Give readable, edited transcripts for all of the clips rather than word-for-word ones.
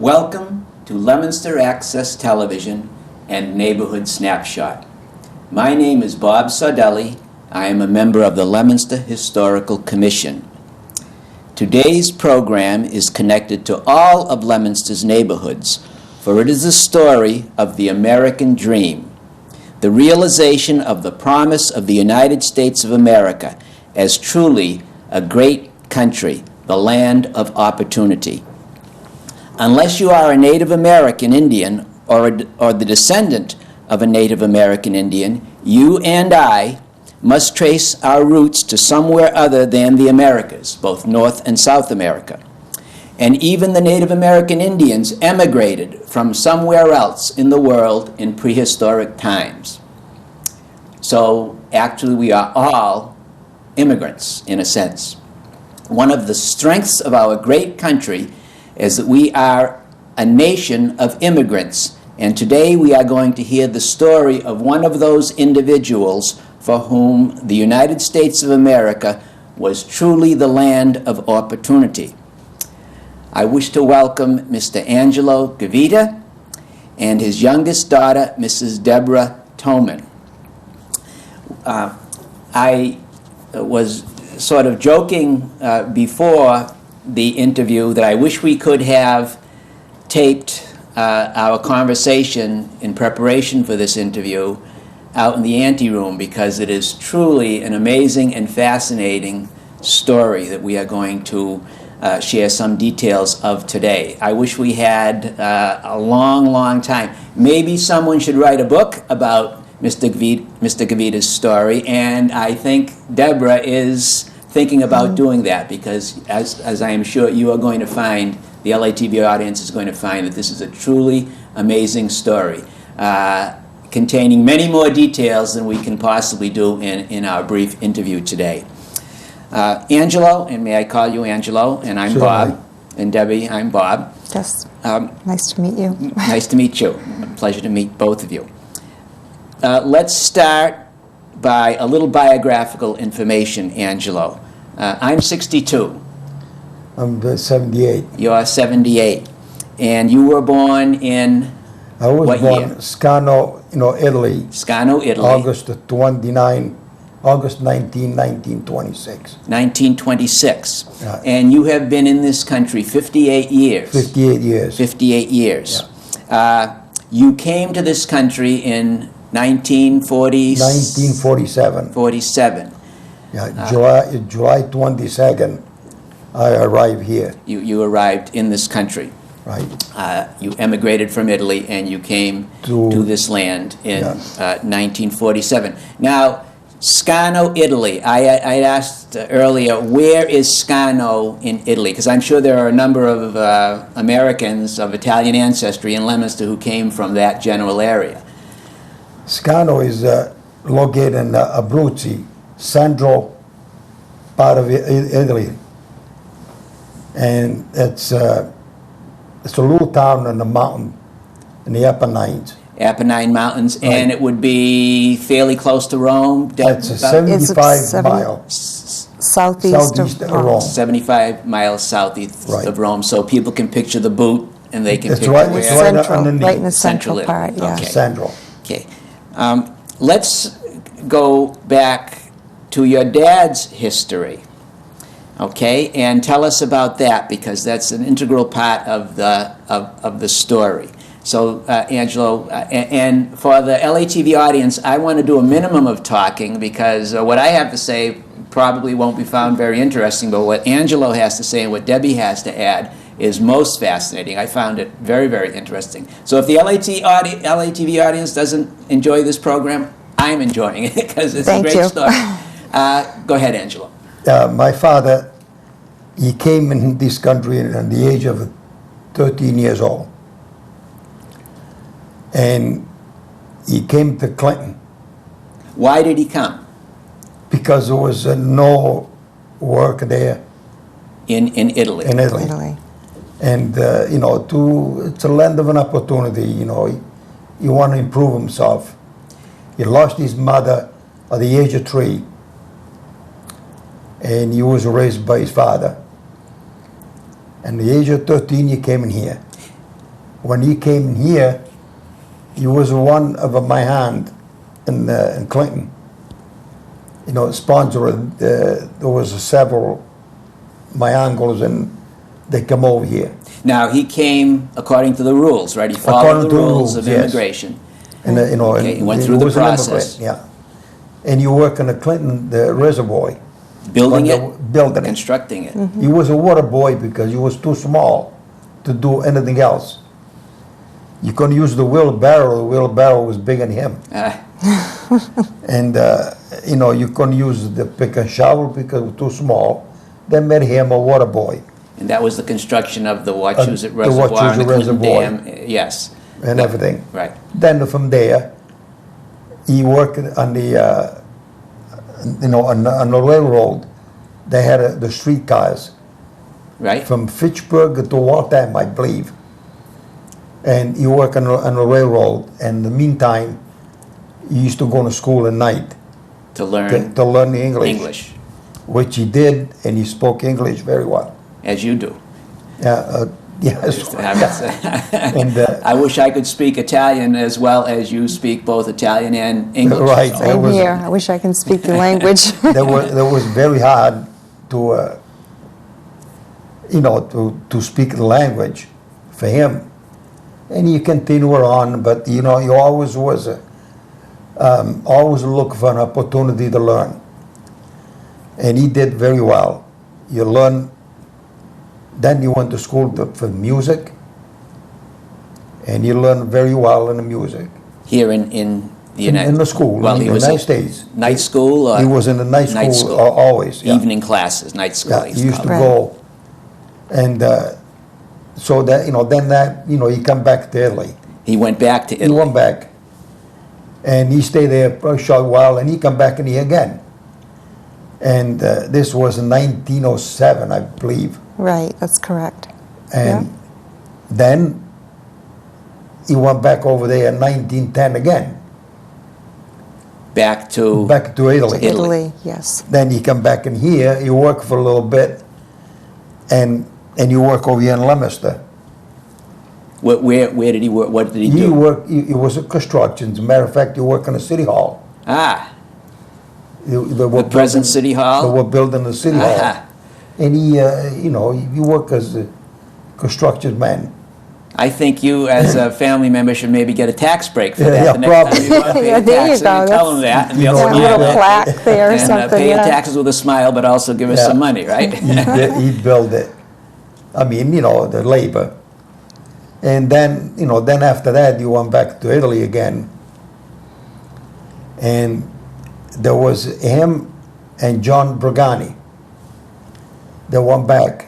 Welcome to Leominster Access Television and Neighborhood Snapshot. My name is Bob Saudelli. I am a member of the Leominster Historical Commission. Today's program is connected to all of Leominster's neighborhoods, for it is the story of the American dream, the realization of the promise of the United States of America as truly a great country, the land of opportunity. Unless you are a Native American Indian or the descendant of a Native American Indian, you and I must trace our roots to somewhere other than the Americas, both North and South America. And even the Native American Indians emigrated from somewhere else in the world in prehistoric times. So actually we are all immigrants in a sense. One of the strengths of our great country is that we are a nation of immigrants, and today we are going to hear the story of one of those individuals for whom the United States of America was truly the land of opportunity. I wish to welcome Mr. Angelo Gavita and his youngest daughter, Mrs. Deborah Toman. I was sort of joking before the interview that I wish we could have taped our conversation in preparation for this interview out in the anteroom, because it is truly an amazing and fascinating story that we are going to share some details of today. I wish we had a long time. Maybe someone should write a book about Mr. Gavita's story, and I think Deborah is thinking about doing that, because as I am sure you are going to find, the LATV audience is going to find that this is a truly amazing story, containing many more details than we can possibly do in our brief interview today. Angelo, and may I call you Angelo, and I'm Bob, and Debbie, I'm Bob. Yes, nice to meet you. Nice to meet you. Pleasure to meet both of you. Let's start by a little biographical information, Angelo. I'm 62. I'm 78. You're 78. And you were born in I was what born year? in Scano, Italy. Scano, Italy. August 19, 1926. 1926. Yeah. And you have been in this country 58 years. 58 years. 58 years. Yeah. You came to this country in 1947. 47. Yeah, July 22nd, I arrived here. You arrived in this country. Right. You emigrated from Italy and you came to this land in 1947. Now, Scano, Italy. I asked earlier, where is Scano in Italy? Because I'm sure there are a number of Americans of Italian ancestry in Leominster who came from that general area. Scano is located in Abruzzi, central part of Italy. And it's a little town in the mountain, in the Apennines. Apennine Mountains, Right. and it would be fairly close to Rome? It's a 75 mile Southeast of Rome. 75 miles southeast Right. of Rome, so people can picture the boot and they can It's picture right- where. it's right Central, underneath. right in the Central central part, Italy. yeah. Okay. Central. Okay. Let's go back to your dad's history, okay, and tell us about that, because that's an integral part of the story. So, Angelo, and for the LATV audience, I want to do a minimum of talking, because what I have to say probably won't be found very interesting, but what Angelo has to say and what Debbie has to add is most fascinating. I found it very, very interesting. So if the LATV audience doesn't enjoy this program, I'm enjoying it, because it's a great story. Go ahead, Angelo. My father, he came in this country at the age of 13 years old. And he came to Clinton. Why did he come? Because there was no work there In Italy. in Italy. Italy. And, it's a land of an opportunity, he want to improve himself. He lost his mother at the age of 3. And he was raised by his father. And at the age of 13, he came in here. when he came here, he was one of my hand in Clinton. You know, sponsored. There was several my uncles, and they come over here. Now, he came according to the rules, right? He followed According the to the rules rules, of yes. immigration. And you know, Okay, and he went he through the was an process. immigrant, yeah. And you work in the Clinton the reservoir. Building When it, building it. constructing it. He was a water boy because he was too small to do anything else. You couldn't use the wheelbarrow was bigger than him. Ah, And, you know, you couldn't use the pick and shovel because it was too small. They made him a water boy and that was the construction of the Wachusett the Reservoir and the Wachusett Clinton Reservoir. Dam. Yes, and everything. right. Then from there, he worked on the, you know, on the railroad. They had the streetcars Right? from Fitchburg to Waltham, I believe. And he worked on the railroad. And in the meantime, he used to go to school at night To learn to learn English, English, which he did, and he spoke English very well. as you do. Yes. And, I wish I could speak Italian as well as you speak both Italian and English. Right. So- That Same was- here. I wish I can speak the language. that was very hard to, you know, to speak the language for him. And he continued on, but you know, he always was always look for an opportunity to learn. And he did very well. You learn. Then he went to school for music, and he learned very well in the music. Here in the United In the school, Well, in he the was United at States. night school. Or He was in the night school, always. Yeah. Evening classes, night school. Yeah, he used to Right. go, and so that, you know, then that, you know, he come back to Italy. He went back to He Italy. went back, and he stayed there for a short while, and he come back in here again. And this was in 1907, I believe. Right, that's correct. And then he went back over there in 1910 again, Back to back to Italy. Italy. Italy, yes. Then he come back in here, he worked for a little bit, and you work over here in Leominster. where did he work? What did he He do? worked, he was a construction, as a matter of fact, he worked in the city hall. Ah, They were the present building- city hall. They were building the city hall. Aha. And he, you know, he worked as a construction man. I think you, as a family member, should maybe get a tax break for Yeah, that. yeah, the next time probably. you go to pay Yeah, there you taxes, go. tell them that, and You they'll know, A smile little at it. plaque there or And something, pay your yeah. taxes with a smile, but also give us Yeah. some money, right? He built it. I mean, you know, the labor. And then, you know, then after that, you went back to Italy again. And there was him and John Bragani. They went back.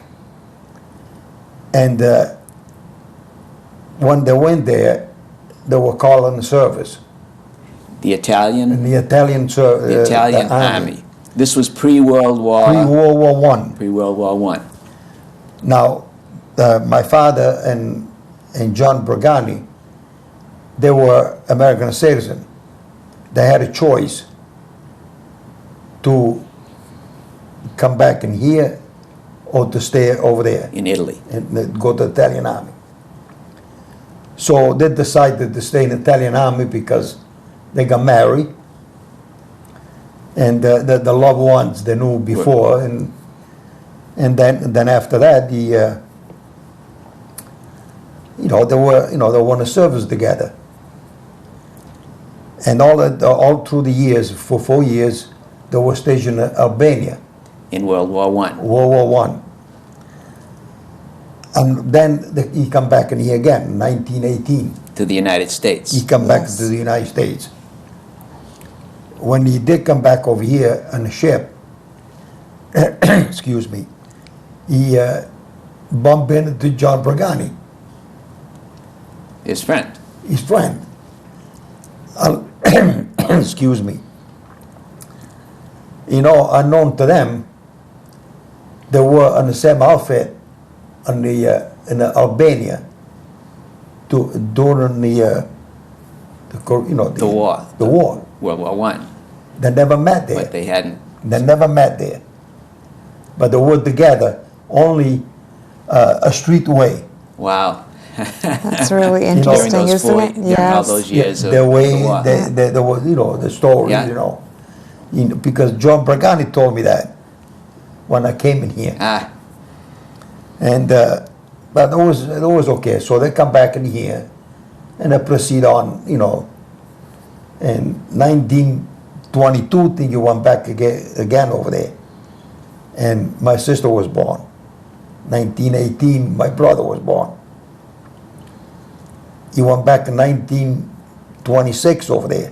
And when they went there, they were calling the service. The Italian, And the Italian, the Italian army. This was pre-World War. Pre-World War One. Pre-World War One. Now, my father and John Bragani, they were American citizens. They had a choice to come back in here or to stay over there In Italy. and go to the Italian army. So they decided to stay in the Italian army because they got married, and the loved ones they knew before, and then after that, you know, they were in the service together, and all through the years, for 4 years, they were stationed in Albania, In World War One. World War One. And then he come back in here again, in 1918. To the United States. He come back Yes. to the United States. When he did come back over here on the ship, excuse me, he bumped into John Bragani, His friend. his friend. Excuse me. You know, unknown to them, they were on the same outfit in Albania during the war. The war. World War One. They never met there. But they hadn't. They never met there. But they were together only a street away. Wow. That's really During interesting, those isn't it? during all those Yeah, years of the way the war. there was, the story, Yeah. You know, because John Bragani told me that when I came in here. Ah, And, but it was okay. So they come back in here and I proceed on, in 1922, think you went back again over there. And my sister was born. 1918, my brother was born. He went back in 1926 over there.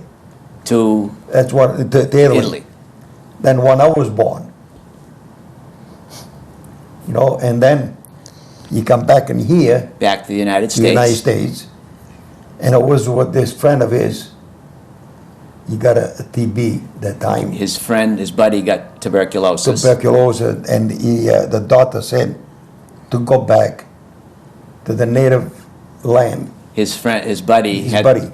to That's what, to Italy. Italy. Then when I was born, and then he come back in here, Back to the United to States. the United States, and it was with this friend of his. He got a TB that time, His buddy got tuberculosis. tuberculosis, and the doctor said to go back to the native land. His buddy His buddy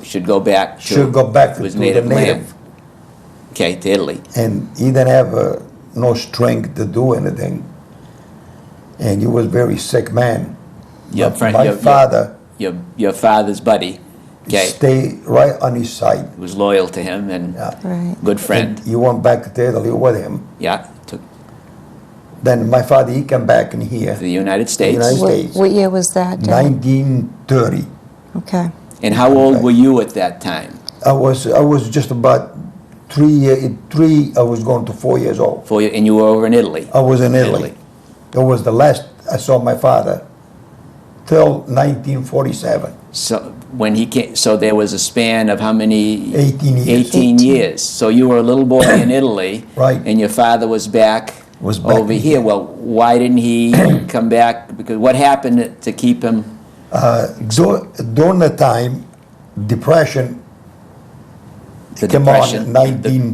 should go back to should go back to his the native native, land. Okay, to Italy. and he didn't have no strength to do anything, and he was very sick man. Your But friend- my your- father Your father's buddy, okay, stayed right on his side. was loyal to him and Yeah. Right. good friend. And he went back to Italy with him. Yeah, to Then my father, he came back in here, the United States. United What, States. what year was that, Dad? 1930. Okay. And how old were you at that time? I was just about 3, I was going to 4 years old. And you were over in Italy. I was in Italy. It was the last I saw my father till 1947. So when he came, so there was a span of how many? 18 years. 18 years. So you were a little boy in Italy. Right. And your father was back over in here. Well, why didn't he come back? Because what happened to keep him? During the time, depression The came depression on in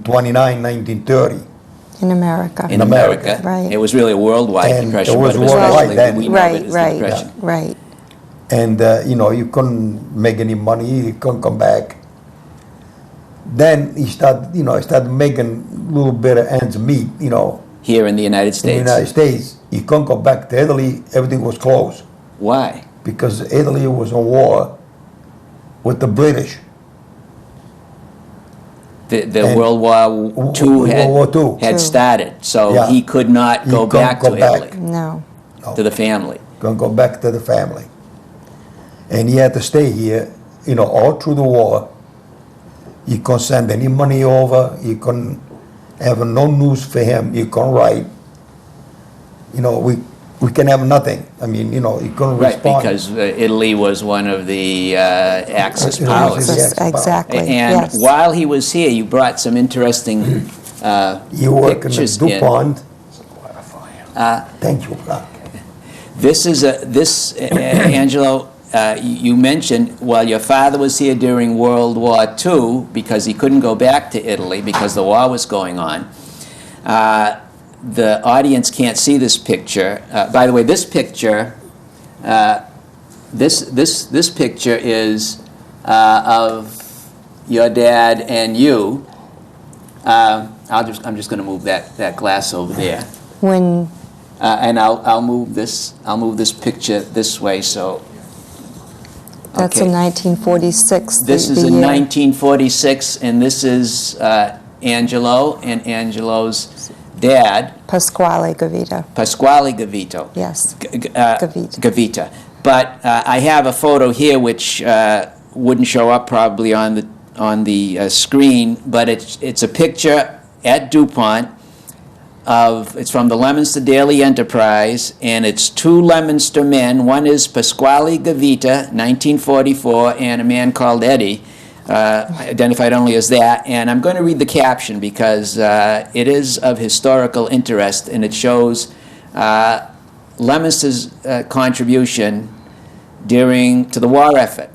1929, 1930. In America. in America. Right. It was really a worldwide And depression. it was but worldwide especially then. we know of it Right, as the right, depression. right. And you couldn't make any money, you couldn't come back. Then he started making a little bit of ends meet, Here in the United in the States. United States. He couldn't go back to Italy, everything was closed. Why? Because Italy was in war with the British. The And World War II World War II. had started, so Yeah. he could not He go couldn't back go to back. Italy, No. to the family. Couldn't go back to the family. And he had to stay here, all through the war. He couldn't send any money over, he couldn't have no news for him, he couldn't write. We can have nothing. I mean, he couldn't Right, respond. because Italy was one of the Axis It was powers. the Yes, Axis exactly. And Yes. while he was here, you brought some interesting You work in the pictures in. DuPont. Thank you, Frank. This is Angelo, you mentioned, well, your father was here during World War II because he couldn't go back to Italy because the war was going on. The audience can't see this picture. By the way, this picture, this picture is of your dad and you. I'm just going to move that glass over there. When, And I'll move this picture this way, so. that's okay. in 1946. This the is in year. 1946, and this is Angelo and Angelo's dad, Pasquale Gavita. Pasquale Gavito. Yes. Gavita. Gavita. But I have a photo here which wouldn't show up probably on the screen, but it's a picture at DuPont. It's from the Leominster Daily Enterprise, and it's 2 Leominster men. One is Pasquale Gavita, 1944, and a man called Eddie, identified only as that. And I'm going to read the caption because it is of historical interest, and it shows Leominster's contribution to the war effort.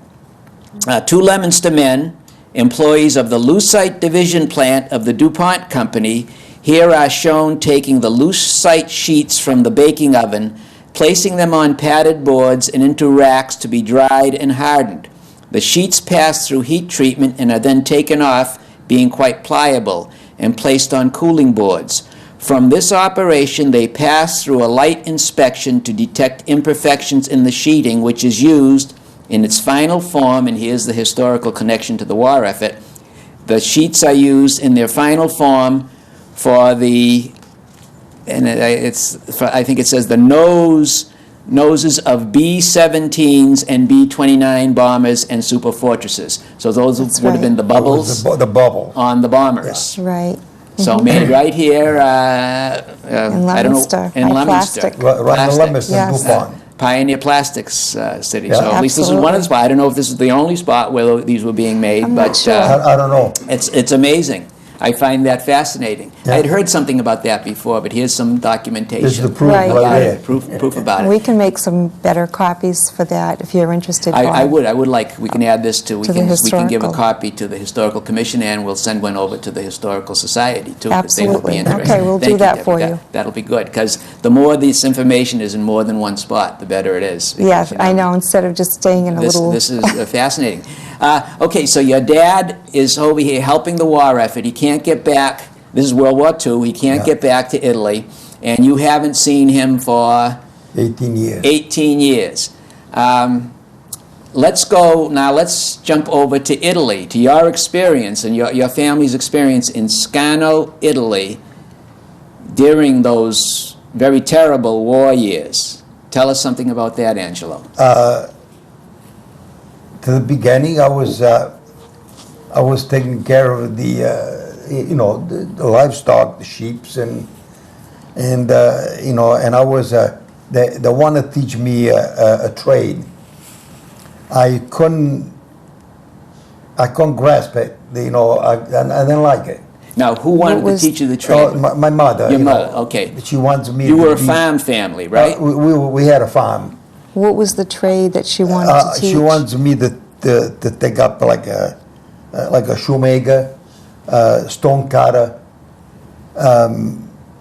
2 Leominster men, employees of the Lucite Division plant of the DuPont Company, here are shown taking the lucite sheets from the baking oven, placing them on padded boards and into racks to be dried and hardened. The sheets pass through heat treatment and are then taken off, being quite pliable, and placed on cooling boards. From this operation, they pass through a light inspection to detect imperfections in the sheeting, which is used in its final form, and here's the historical connection to the war effort. The sheets are used in their final form for the, and I think it says the noses of B-17s and B-29 bombers and superfortresses. So those That's would have been the right. bubbles The bubble. on the bombers. Right. So made right here, I don't know, Leominster, in by Leominster. plastic. Right in Plastic. Leominster, Yes. DuPont. Pioneer Plastics city. Yeah. So at least this is one of the spots. I don't know if this is the only spot where these were being made, I'm but not sure. I don't know. it's amazing. I find that fascinating. Yeah. I had heard something about that before, but here's some documentation. This is the proof Right. right about there. it. Proof about We it. can make some better copies for that if you're interested. I Bob. would like, we can add this to, To the we can give a historical. copy to the Historical Commission, and we'll send one over to the Historical Society, too, because they will be Absolutely. interested. Okay, we'll do Thank that Debbie. for you. That'll be good, because the more this information is in more than one spot, the better it is. Yes, You I know, instead of just staying in a This, little. this is fascinating. Okay, so your dad is over here helping the war effort. He can't get back. This is World War II. He can't Yeah. get back to Italy, and you haven't seen him for 18 years. 18 years. Let's jump over to Italy, to your experience and your family's experience in Scano, Italy, during those very terrible war years. Tell us something about that, Angelo. To the beginning, I was taking care of the the livestock, the sheeps, and I was they want to teach me a trade. I couldn't grasp it. I didn't like it. Now, who wanted to was- teach you the Oh, trade? my mother. Your you know, mother, okay. She wants me. You to were a be- farm family, right? We had a farm. What was the trade that she wanted to teach? She wants me to take up like a shoemaker, stone cutter,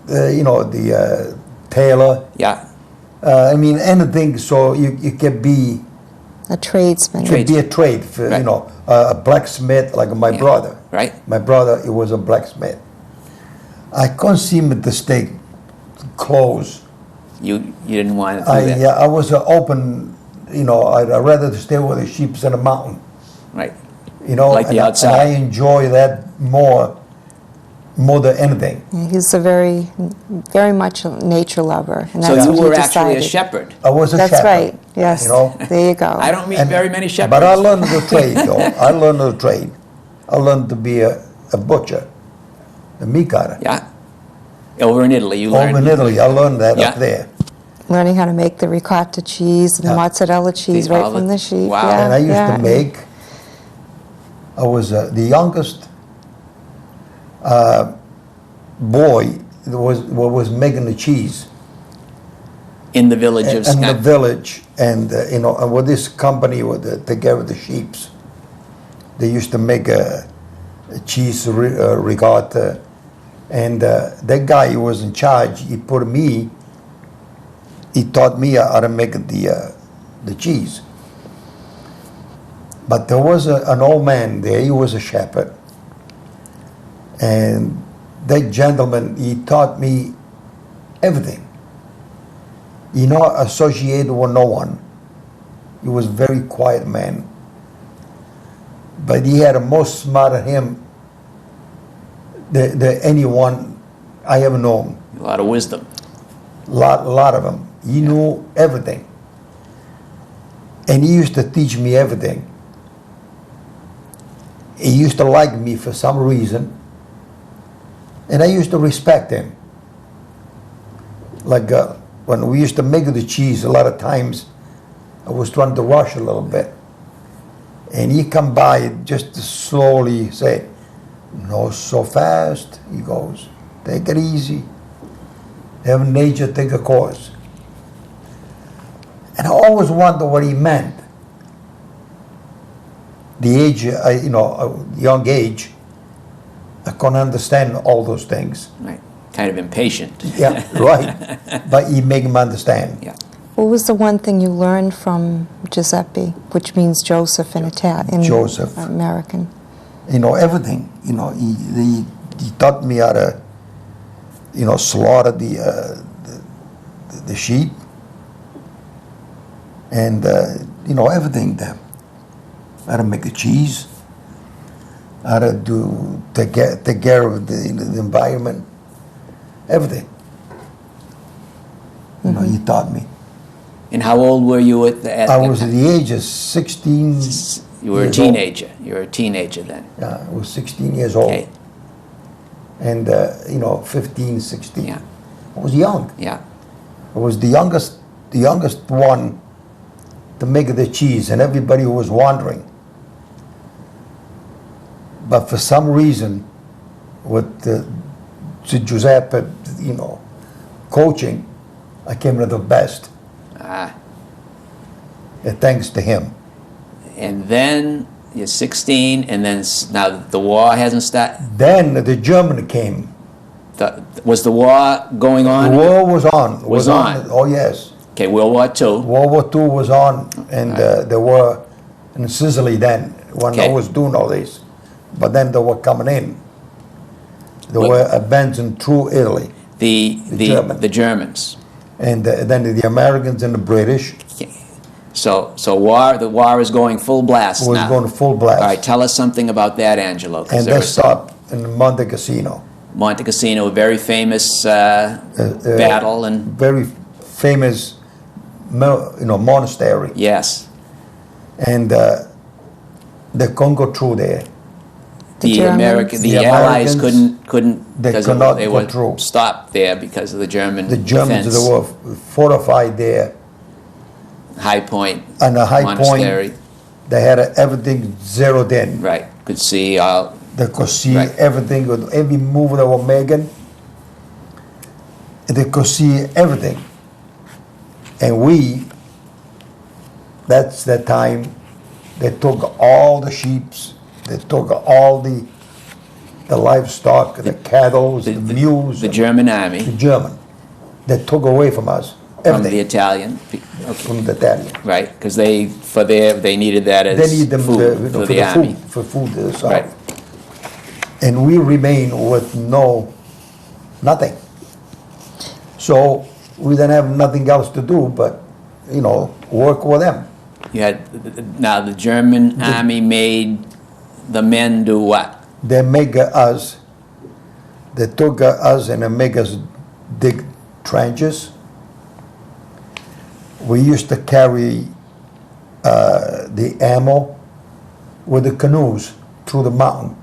the tailor. Yeah. I mean anything so you can be A tradesman. Trade. be a trade for, Right. a blacksmith like my Yeah. brother. Right. My brother, he was a blacksmith. I couldn't see him to stay close. You didn't want to do that. I was open. I'd rather stay with the sheep in the mountain. Right. Like and the outside. I enjoy that more than anything. Yeah, he's a very, very much a nature lover, and So that's you what he were actually a decided. shepherd. I was a That's shepherd. right. Yes. There you go. I don't meet And- very many shepherds. But I learned the trade, though. I learned the trade. I learned to be a butcher, a meat cutter. Yeah. Over in Italy, you learned. Over in Italy, I learned that Yeah. up there. Learning how to make the ricotta cheese and the Yeah. mozzarella cheese all right the- from the sheep. wow. Yeah, And I used yeah. to make, I was the youngest boy that was making the cheese. In the village of In the Scott. village, and and with this company with take care of the sheeps, they used to make a cheese ricotta, and that guy who was in charge, he taught me how to make the cheese. But there was an old man there. He was a shepherd, and that gentleman, he taught me everything. He not associated with no one. He was a very quiet man. But he had the most smart of him than anyone I ever known. A lot of wisdom. Lot of them. He knew everything. And he used to teach me everything. He used to like me for some reason. And I used to respect him. Like when we used to make the cheese, a lot of times I was trying to rush a little bit. And he come by just to slowly say, "No so fast," he goes. "Take it easy. Have nature take a course." And I always wondered what he meant. The age, young age, I couldn't understand all those things. Right. Kind of impatient. Yeah, right. But he make him understand. Yeah. What was the one thing you learned from Giuseppe, which means Joseph in Italian, Joseph. American? Everything. He taught me how to slaughter the sheep, and everything there. How to make the cheese, how to take care of the environment, everything. He taught me. And how old were you at I was at the age of 16. You were a years teenager. You were a teenager then. old. Yeah, I was 16 years old. Okay. And 15, 16. Yeah. I was young. Yeah. I was the youngest one to make the cheese, and everybody was wondering. But for some reason, with Giuseppe, coaching, I came to the best. Ah. Thanks to him. And then you're 16, and then now the war hasn't started. Then the German came. Was the war going on? The war was on. Was on. Oh yes. Okay, World War II. World War II was on, and they were in Sicily then when I Okay. was doing all this. But then they were coming in. They were advancing through Italy, The Germans. and then the Americans and the British Okay. So the war is going full blast was now. going full blast. All right, tell us something about that, Angelo. 'Cause And there they was stopped in Monte Cassino. Monte Cassino, a very famous battle, and Very famous, monastery. yes, And they couldn't go through there. the Germans. the The Allies Americans, couldn't they because could not they go were through. stopped there because of the German The Germans, defense. they were fortified there. High Point And the high Monastery, point, they had everything zeroed in. right? Could see all. They could see Right. everything, with every move they were making. They could see everything. And that's the time they took all the sheeps, they took all the livestock, the cattle, the mules, The German army the German. They took away from us from the everything Italian, okay, from the Italian. right? Because they needed that as They need them food for for the the army. food, for food. So. Right. And we remain with nothing. So we didn't have nothing else to do but, work with them. You had now the German army made the men do what? They took us and they make us dig trenches. We used to carry the ammo with the canoes through the mountain.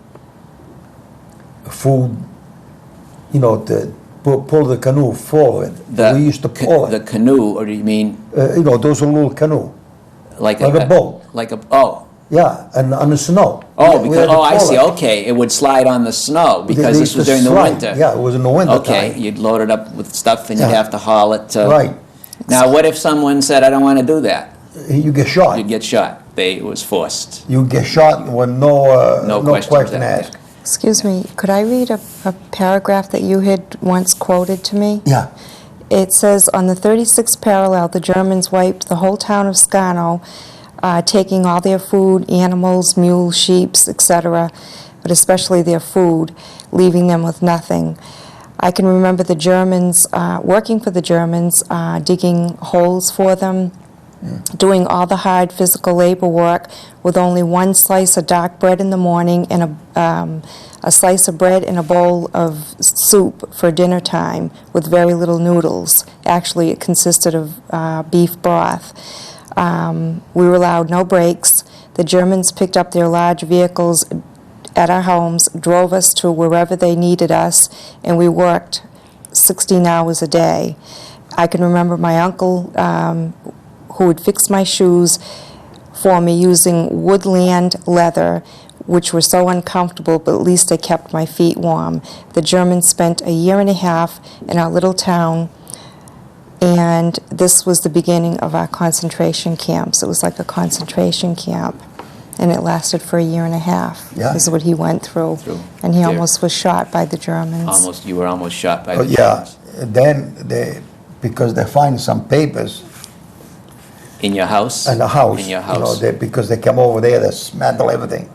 Food, to pull the canoe forward. We used to pull the it. canoe, or do you mean Those are little canoe. like Like a boat. Like a oh. Yeah, and on the snow. Oh, We because had to I pull see. it. Okay, it would slide on the snow They because this used was to during the slide. winter. Yeah, it was in the winter Okay, time. you'd load it up with stuff and you'd Yeah. have to haul it. Right. Now, what if someone said, "I don't want to do that"? You get shot. You'd get shot. It was forced. You get shot with no No questions question asked. asked. Excuse me, could I read a paragraph that you had once quoted to me? Yeah. It says, on the 36th parallel, the Germans wiped the whole town of Scano, taking all their food, animals, mules, sheep, etc., but especially their food, leaving them with nothing. I can remember the Germans, working for the Germans, digging holes for them, doing all the hard physical labor work with only one slice of dark bread in the morning and a slice of bread and a bowl of soup for dinner time with very little noodles. Actually, it consisted of beef broth. We were allowed no breaks. The Germans picked up their large vehicles at our homes, drove us to wherever they needed us, and we worked 16 hours a day. I can remember my uncle who would fix my shoes for me using woodland leather, which were so uncomfortable, but at least they kept my feet warm. The Germans spent a year and a half in our little town, and this was the beginning of our concentration camps. It was like a concentration camp, and it lasted for a year and a half. Yeah. This is what he went through. And he There. almost was shot by the Germans. You were almost shot by Oh, the yeah. Germans. Then because they find some papers In your house? in the house. In your house. Because they come over there, they smell everything.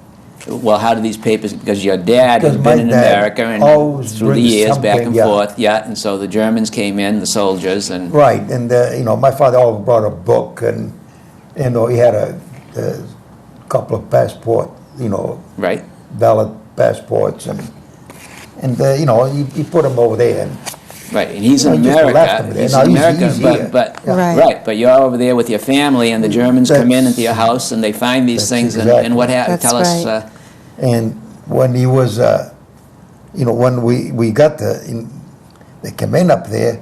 Well, how do these papers, because your dad Because had my been in dad America and always through the brings years, back something, and yeah. forth, yeah, and so the Germans came in, the soldiers, and, Right, and my father always brought a book, and he had a couple of passport, right? valid passports, and he put them over there, and Right, and he's in He just left America, him there. he's Now in he's America, here. but, Right. right, but you're over there with your family, and the Germans come in That's- into your house, and they find these That's things, exactly- and what happened? That's Tell us, right. and when he was, when we got they came in up there,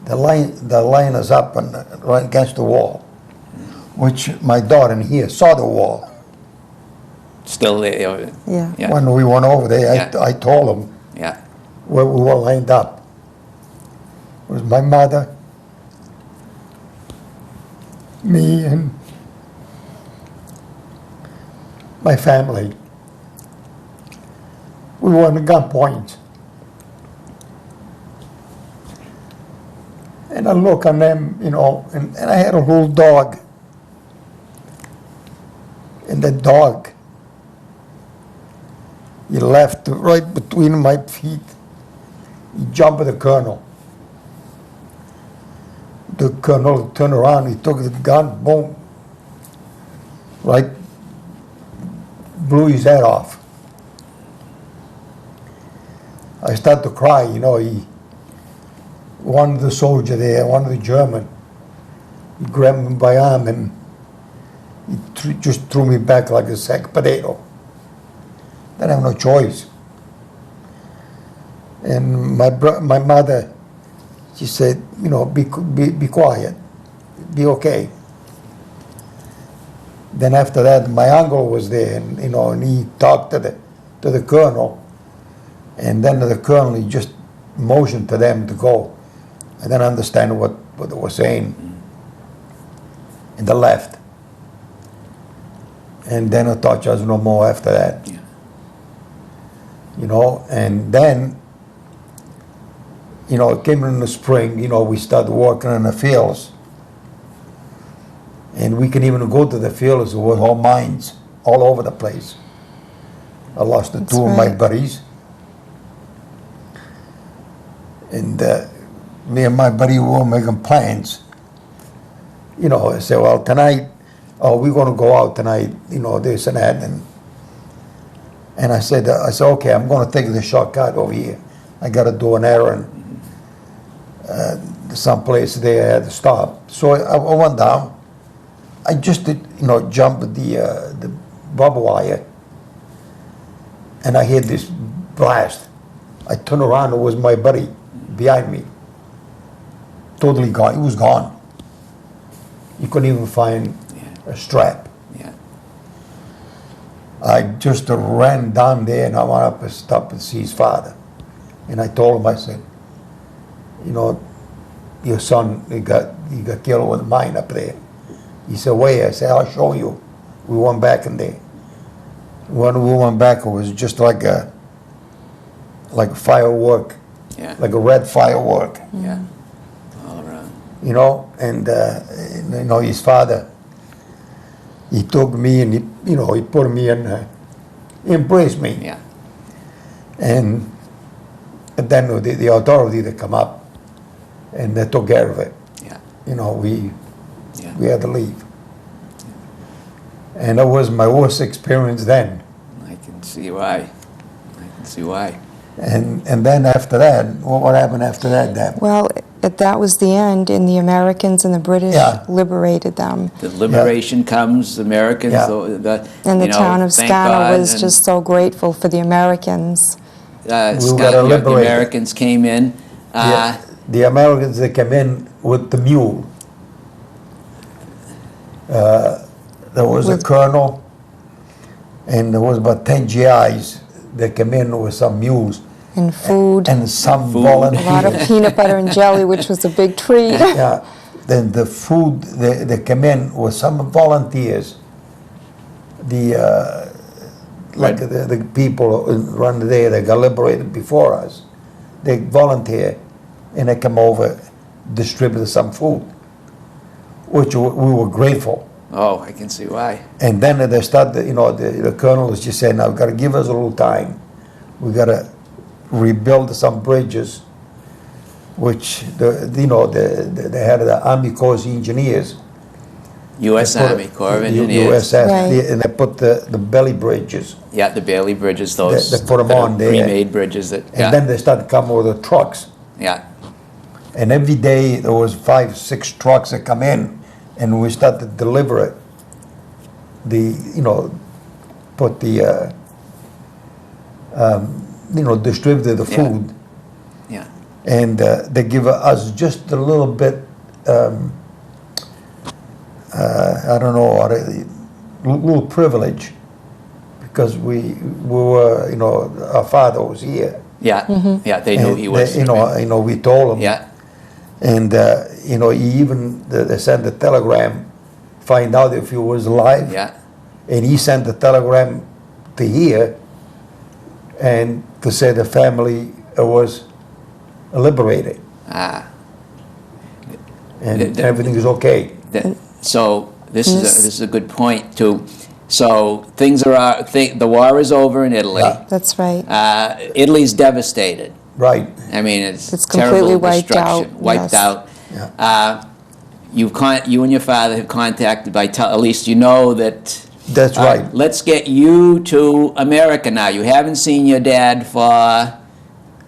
the line is up and right against the wall, which my daughter in here saw the wall. still there, Yeah. yeah, When we went over there, Yeah. I told him yeah, where we were lined up. It was my mother, me, and my family. We were on gunpoint. And I look on them, and I had a little dog. And the dog, he left right between my feet. He jumped at the colonel. The colonel turned around, he took the gun, boom, right, blew his head off. I started to cry, one of the soldier there, one of the German, he grabbed me by arm and he just threw me back like a sack of potato. Didn't have no choice. And my mother, she said, be quiet, be okay. Then after that, my uncle was there, and he talked to the colonel, and then the colonel, he just motioned to them to go. I didn't understand what they were saying, and they left. And then I touched us no more after that. yeah. And then, it came in the spring, we started working in the fields. And we can even go to the fields with all mines all over the place. I lost That's two of my right. buddies. And me and my buddy were making plans. I said, well, tonight, we're going to go out tonight, this and that. And I said, okay, I'm going to take the shortcut over here. I got to do an errand. Someplace there I had to stop. So I went down. I just did, jumped the barbed wire, and I heard this blast. I turned around, it was my buddy behind me. Totally gone. He was gone. You couldn't even find a strap. Yeah. I just ran down there and I went up and stopped and see his father. And I told him, I said, your son, he got killed with a mine up there. He said, where? I said, I'll show you. We went back in there. When we went back, it was just like a firework, Yeah. like a red firework, Yeah, all around. and his father, he took me and he put me in, he embraced me. Yeah, And then the authority that come up and they took care of it. yeah, We yeah. had to leave. And that was my worst experience then. I can see why. I can see why. And then after that, what happened after that, Deb? Well, that was the end, and the Americans and the British Yeah. liberated them. The liberation comes, the Americans, Yeah. And the town of thank Scano God, was and, just so grateful for the Americans. We got the liberated. Americans came in. The Americans, they came in with the mule. There was a With- colonel, and there was about 10 GIs that came in with some mules. And food, And some Food. a lot volunteers. of peanut butter and jelly, which was a big treat. Yeah, then the food, they came in with some volunteers. Like the people who run there, they got liberated before us. They volunteer, and they come over, distributed some food, which we were grateful. Oh, I can see why. And then they started, the colonels just said, now, got to give us a little time. We got to rebuild some bridges, which, they had the Army Corps of Engineers. U.S. They put Army Corps of Engineers. USS, Right. and they put the belly bridges. Yeah, the Bailey bridges, those. They put 'em that are on there. Pre-made bridges that, And then yeah, they started coming with the trucks. yeah. And every day there was 5, 6 trucks that come in, and we started to deliver it. Put the, distribute the Yeah. food. Yeah. And they give us just a little bit, I don't know, little privilege, because we were, our father was here. Yeah, yeah, they knew And he was. we told him. Yeah, And, he even, they sent a telegram, find out if he was alive. yeah, And he sent the telegram to here, and to say the family was liberated, ah. and everything is okay. So this Yes. is a good point too. So things are, the war is over in Italy. Yeah. That's right. Italy's devastated. Right, I mean, it's It's completely terrible wiped destruction, out, wiped yes. out. yeah, You and your father have contacted at least you know that. that's All right. Let's get you to America now. You haven't seen your dad for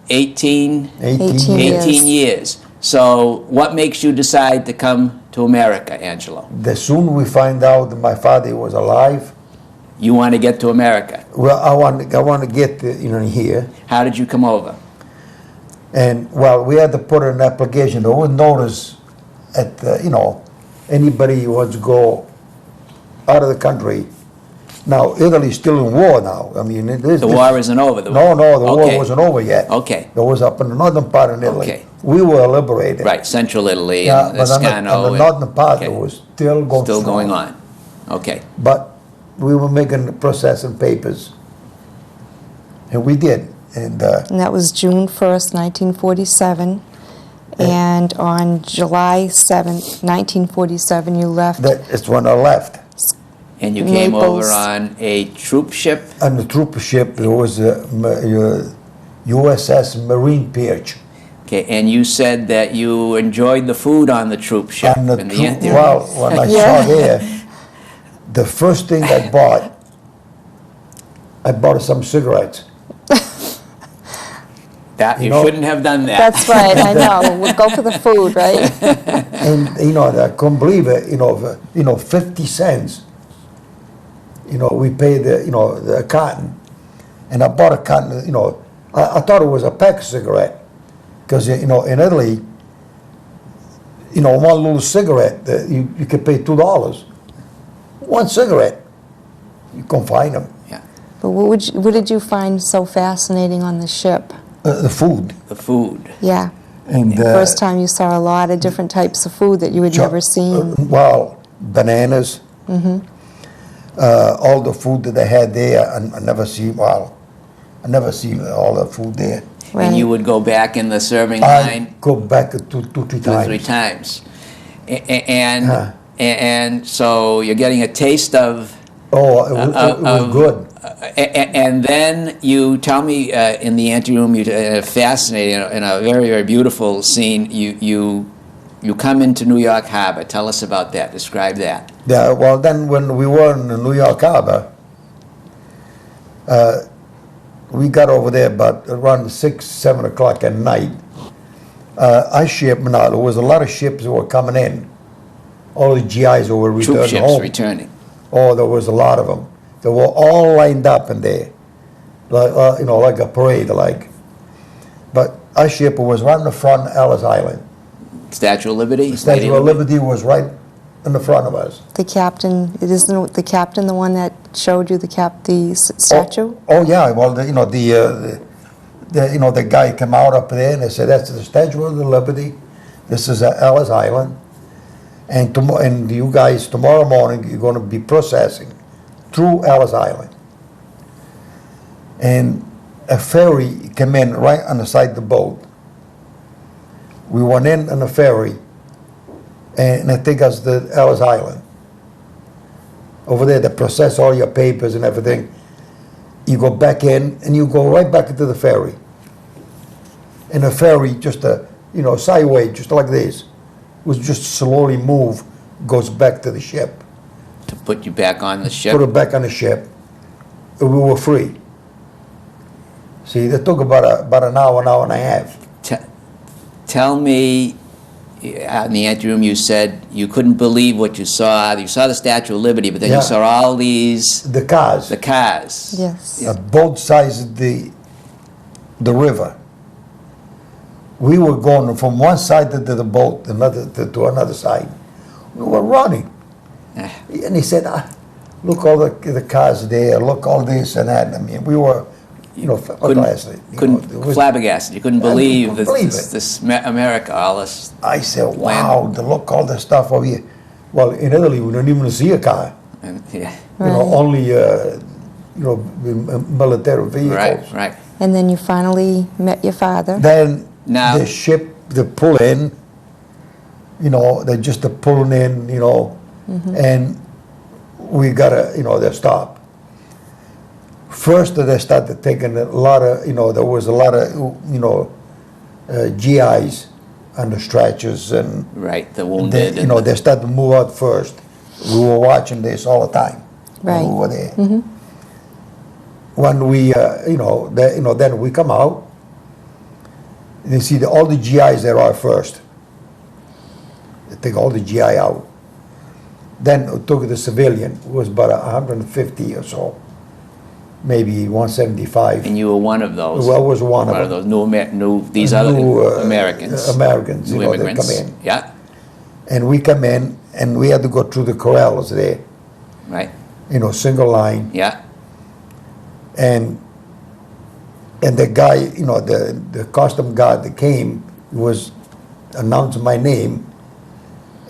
18 18 years. years. So what makes you decide to come to America, Angelo? The soon we find out that my father was alive, You want to get to America. well, I want to get, here. How did you come over? And, well, we had to put in an application. There was notice at, anybody who wants to go out of the country. Now, Italy's still in war now. I mean, The war isn't over. No, the war Okay. wasn't over yet. Okay. It was up in the northern part of Italy. Okay. We were liberated. Right, Central Italy Yeah, and but on Scano. the northern part, okay. it was still going Still strong. going on. Okay. But we were making, processing papers. And we did. And, And that was June 1st, 1947. And on July 7th, 1947, you left. that's when I left. And you came Naples. over on a troop ship? On the trooper ship, there was a USS Marine Peach. Okay, and you said that you enjoyed the food on the troop ship And the in the troop, interior. well, when I Yeah. saw there, the first thing I bought some cigarettes. That, you know- shouldn't have done that. That's right, I know. We'll go for the food, right? And, I couldn't believe it, 50 cents. We paid the cotton. And I bought a cotton, I thought it was a pack of cigarette. Because, in Italy, one little cigarette, you could pay $2. One cigarette, you can find them. Yeah, But what did you find so fascinating on the ship? The food. the food. Yeah. And, First time you saw a lot of different types of food that you had never seen. Well, bananas. All the food that they had there, I never seen all the food there. And you Right. would go back in the serving I line go back two, 3 2 or 3 times. times. And, Huh. and so you're getting a taste of, Oh, it was good. and then you tell me in the anteroom, fascinating, in a very, very beautiful scene, you come into New York Harbor. Tell us about that. Describe that. Yeah, well, then when we were in the New York Harbor, we got over there about around 6, 7 o'clock at night. Our ship, now, there was a lot of ships that were coming in. All the GIs that were Troop returning ships home. returning. Oh, there was a lot of them. They were all lined up in there, like like a parade, like. But our ship was right in the front of Ellis Island. Statue of Liberty? Statue of Liberty was right in the front of us. The captain, isn't the captain the one that showed you the statue? Oh yeah, well, the guy came out up there and they said, that's the Statue of the Liberty. This is Ellis Island. And you guys, tomorrow morning, you're going to be processing through Ellis Island. And a ferry came in right on the side of the boat. We went in on the ferry, and it took us to Ellis Island. over there, they process all your papers and everything. You go back in, and you go right back into the ferry. And the ferry, just sideways, just like this, was just slowly move, goes back to the ship. To put you back on the ship? Put it back on the ship, and we were free. See, that took about an hour and a half. Tell me, in the anteroom you said you couldn't believe what you saw. You saw the Statue of Liberty, but then Yeah. you saw all these... The cars. The cars. Yes. Both sides of the river. We were going from one side of the boat to another side. We were running. And he said, look all the cars there, look all this and that. I mean, we were, Flabbergasted. You couldn't believe it. this America, all this... I said, wow, look all the stuff over here. Well, in Italy, we don't even see a car. Yeah. Only, military vehicles. Right. And then you finally met your father. Then Now- the ship, they pull in, they're just pulling in, and we gotta, they stop. First, they started taking a lot of, there was a lot of, GIs on the stretchers and Right, the wounded. they started to move out first. We were watching this all the time. Right. When we were there. When we, then we come out. You see all the GIs there are first. They take all the GI out. Then we took the civilian, it was about 150 or so, maybe 175. And you were one of those. I was one of them. those these other Americans. Americans, New they immigrants. come in. Yeah, And we come in, and we had to go through the corrals there, right. single line. Yeah, And the guy, the custom guard that came was announcing my name.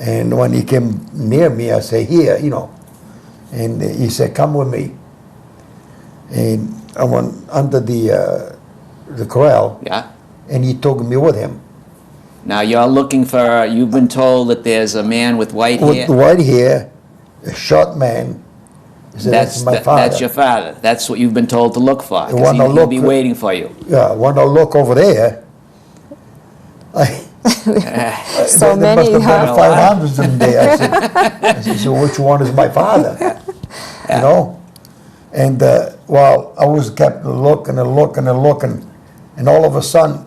And when he came near me, I say, here, And he said, come with me. And I went under the corral, yeah. and he took me with him. Now you've been told that there's a man with white hair. With white hair, a short man. He said, that's my father. That's your father. That's what you've been told to look for. The one Because to he'll look be for- waiting for you. Yeah, when I look over there, So there many, must have huh? been 500s in there. I said, so which one is my father? And while I was kept looking and looking and looking, and all of a sudden,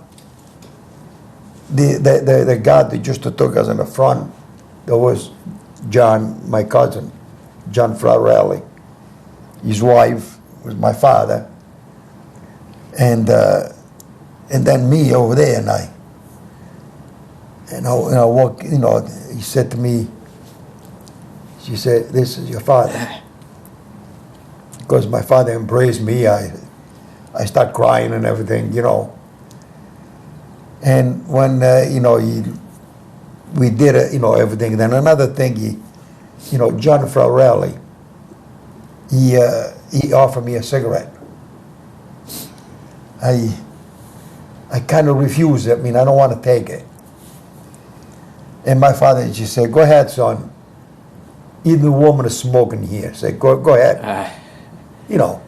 the guy that just took us in the front, there was John, my cousin, John Farrelly. His wife was my father, and then me over there, and I walk. He said to me, she said, "This is your father." Because my father embraced me, I start crying and everything, And when we did everything. Then another thing, John Farrelly, he offered me a cigarette. I kind of refused it. I mean, I don't want to take it. And my father just said, "Go ahead, son. Even the woman is smoking here. Say, go ahead." Yeah.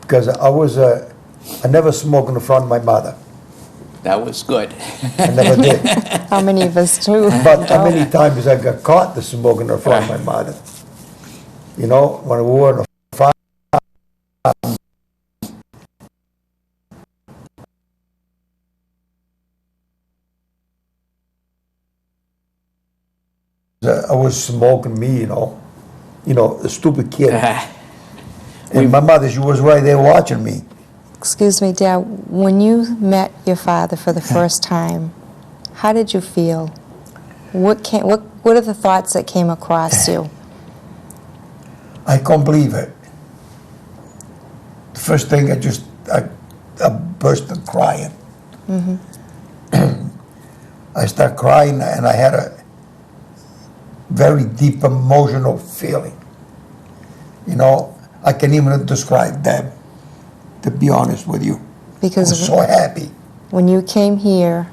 Because I never smoked in front of my mother. That was good. I never did. How many of us do? But how many times I got caught to smoking in front of my mother? When we were in the farm. I was smoking me, a stupid kid. And my mother, she was right there watching me. Excuse me, Dad, when you met your father for the first time, how did you feel? What are the thoughts that came across you? I can't believe it. The first thing, I burst into crying. I started crying, and I had a very deep emotional feeling. I can't even describe that, to be honest with you. Because I was so happy. when you came here,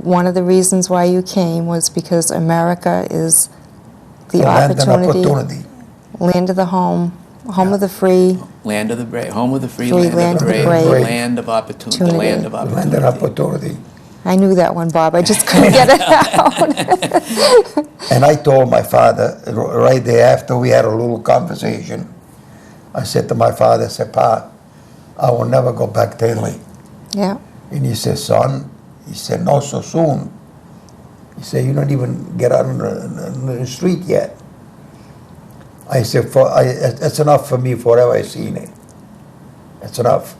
one of the reasons why you came was because America is the A land of opportunity. Land of the home, home of the free, Land of the brave, home of the free, Free, land of the brave, brave. land of opportunity, the land of Opportunity. Land opportunity. and opportunity. I knew that one, Bob, I just couldn't get it out. And I told my father, right there after we had a little conversation, I said to my father, I said, Pa, I will never go back to Italy. Yeah, And he said, son, he said, not so soon. He said, you don't even get out on the street yet. I said, that's enough for me forever I seen it. That's enough.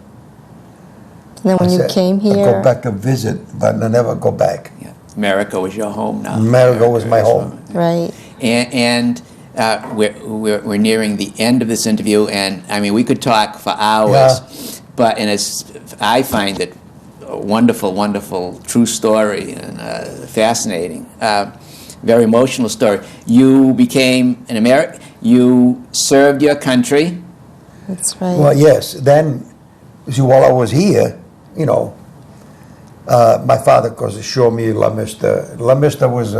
and then when I you said, came I go here, back to visit, but I never go back. Yeah. America was your home now. America was my is home. right, And we're nearing the end of this interview, and I mean we could talk for hours, but I find it a wonderful, wonderful, true story and fascinating, very emotional story. You became an American. You served your country. that's right. Well, yes. Then, see, while I was here, you know, my father, of course, showed me Leominster. Leominster was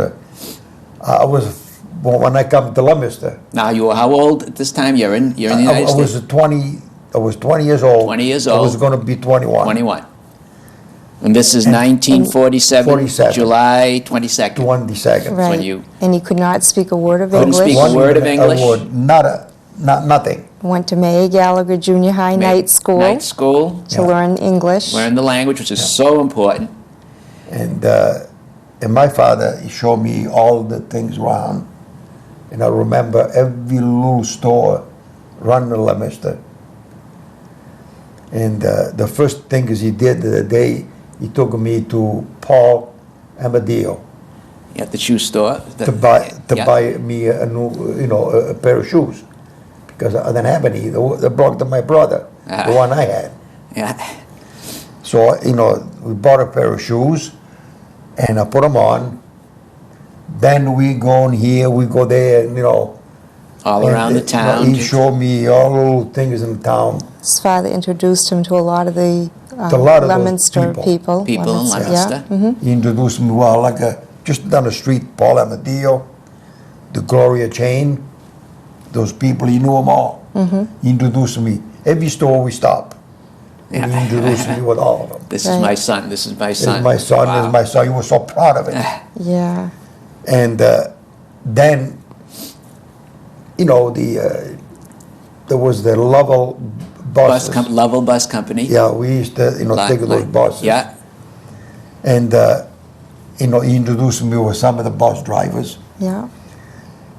when I come to Leominster. Now you were how old at this time? You're in the United I was States. 20. I was 20 years old. 20 years I was old. going to be 21. 21. And this is And- 1947, 47. July 22nd. 22nd. when Right, you- and you could not speak a word of Couldn't English. speak a word of English? Nothing. Went to May Gallagher Junior High Night School Night school. to Yeah. learn English. Learn the language, which is so important. And my father, he showed me all the things around. And I remember every little store run in Leominster. And the first thing is he did the day he took me to Paul Amadeo At the shoe store. to buy Yeah. buy me a new, a pair of shoes, because I didn't have any. They belonged to my brother, the one I had. Yeah. So we bought a pair of shoes, and I put them on. Then we go in here, we go there, and All around the town. He showed me all the little things in the town. His father introduced him to a lot of the To a lot of those Leominster people. People in Leominster. Yeah, mhm. He introduced me, well, like just down the street, Paul Amadeo, the Gloria Chain, those people, he knew them all. He introduced me. Every store we stop, Yeah. he introduced me with all of them. This is Right. my son. This is my This son. is my son, this Wow. is my son. He was so proud of it. Yeah, And then, there was the Lovell buses. Lovell Bus Company. Yeah, we used to, take those buses. Yeah. And, he introduced me with some of the bus drivers. yeah.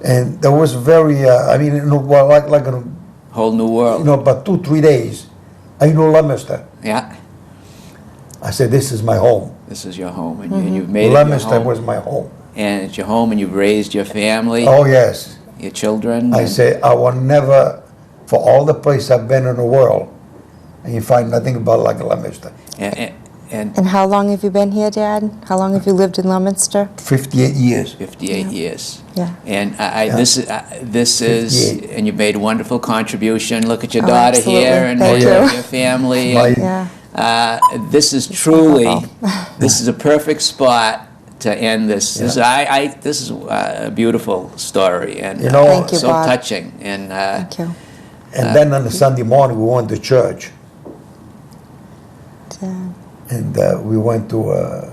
And that was very, well, like Whole new world. about 2-3 days, I knew Leominster. Yeah. I said, this is my home. This is your home, and you've made it your Leominster home. was my home. And it's your home, and you've raised your family, Oh, yes. your children. I and- say, I will never, for all the places I've been in the world, and you find nothing about like Leominster. and And how long have you been here, Dad? How long have you lived in Leominster? 58 years. 58 years. Yeah. And Yeah. this is, 58. and you've made a wonderful contribution. Look at your Oh, daughter absolutely. here, and Thank your, you. your family. My- and, Yeah. this is truly, wonderful. this is a perfect spot to end this. This is a beautiful story, and Thank you, so Bob. touching. And Thank you. And then on the Sunday morning, we went to church. Yeah. And we went to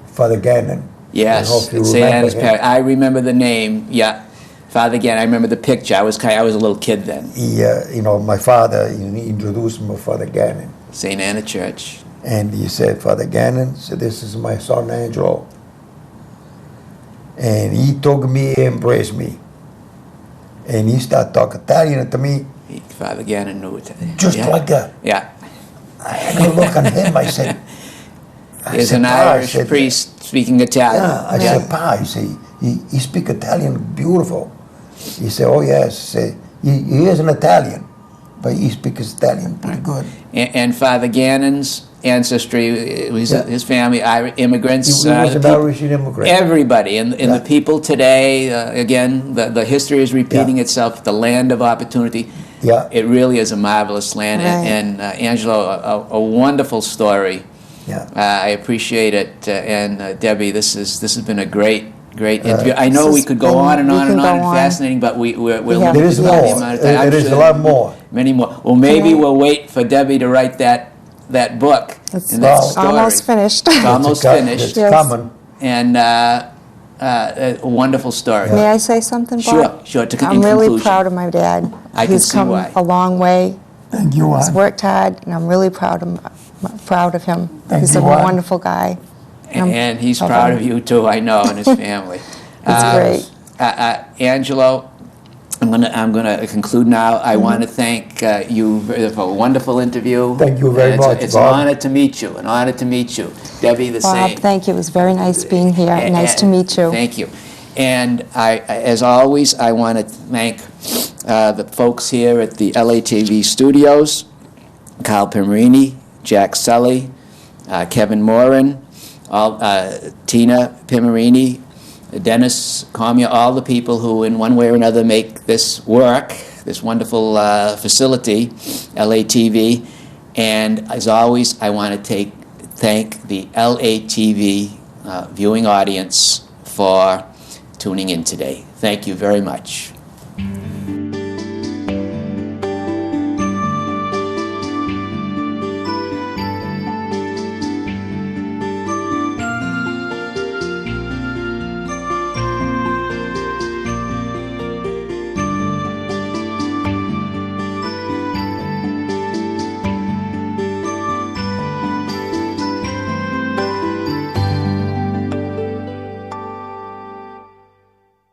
Father Gannon. I yes, hope you it's St. remember Anna's him. Parish. I remember the name. Yeah, Father again. I remember the picture. I was a little kid then. He, my father, he introduced me to Father Gannon. St. Anna Church. And he said, Father Gannon, said, this is my son Angelo. And he took me, embraced me. And he started talking Italian to me, Father Gannon knew it. just yeah. like that. Yeah. I had a look on him, I said, There's said, an "Pa," I Irish said, priest speaking Italian. Yeah, I said, Pa, he said, he speak Italian beautiful. He said, oh yes, he said, he is an Italian, but he speaks Italian pretty good. And Father Gannon's ancestry, his family, immigrants. He was the an people- Irish immigrant. Everybody, and Yeah. the people today, again, the history is repeating itself, the land of opportunity. Yeah. It really is a marvelous land. Right. And Angelo, a wonderful story. Yeah. I appreciate it. And Debbie, this has been a great Great interview. I know we could go on and we on can and go on, and on. fascinating, but we're have- There is limited by the more. amount of time. I'm There is a sure lot more. Many more. Well, maybe Can I- we'll wait for Debbie to write that book It's and that Well- story. almost finished. It's almost finished. It's Yes. coming. And a wonderful story. May I say something, Bob? Sure, in I'm really conclusion. proud of my dad. I can He's see come why. a long way. Thank you, He's Ann. worked hard, and I'm really proud of him. Thank He's a you, Ann. wonderful guy. And he's proud of you too, I know, and his family. It's great. Angelo, I'm gonna conclude now. I want to thank you for a wonderful interview. Thank you very much, It's Bob. an honor to meet you. An honor to meet you, Debbie. The Bob, same. thank you. It was very nice being here. Nice to meet you. Thank you. And as always, I want to thank the folks here at the LATV studios, Kyle Pimerini, Jack Sully, Kevin Moran, Tina Pimerini, Dennis Comia, all the people who in one way or another make this work, this wonderful facility, LATV. And as always, I want to thank the LATV viewing audience for tuning in today. Thank you very much.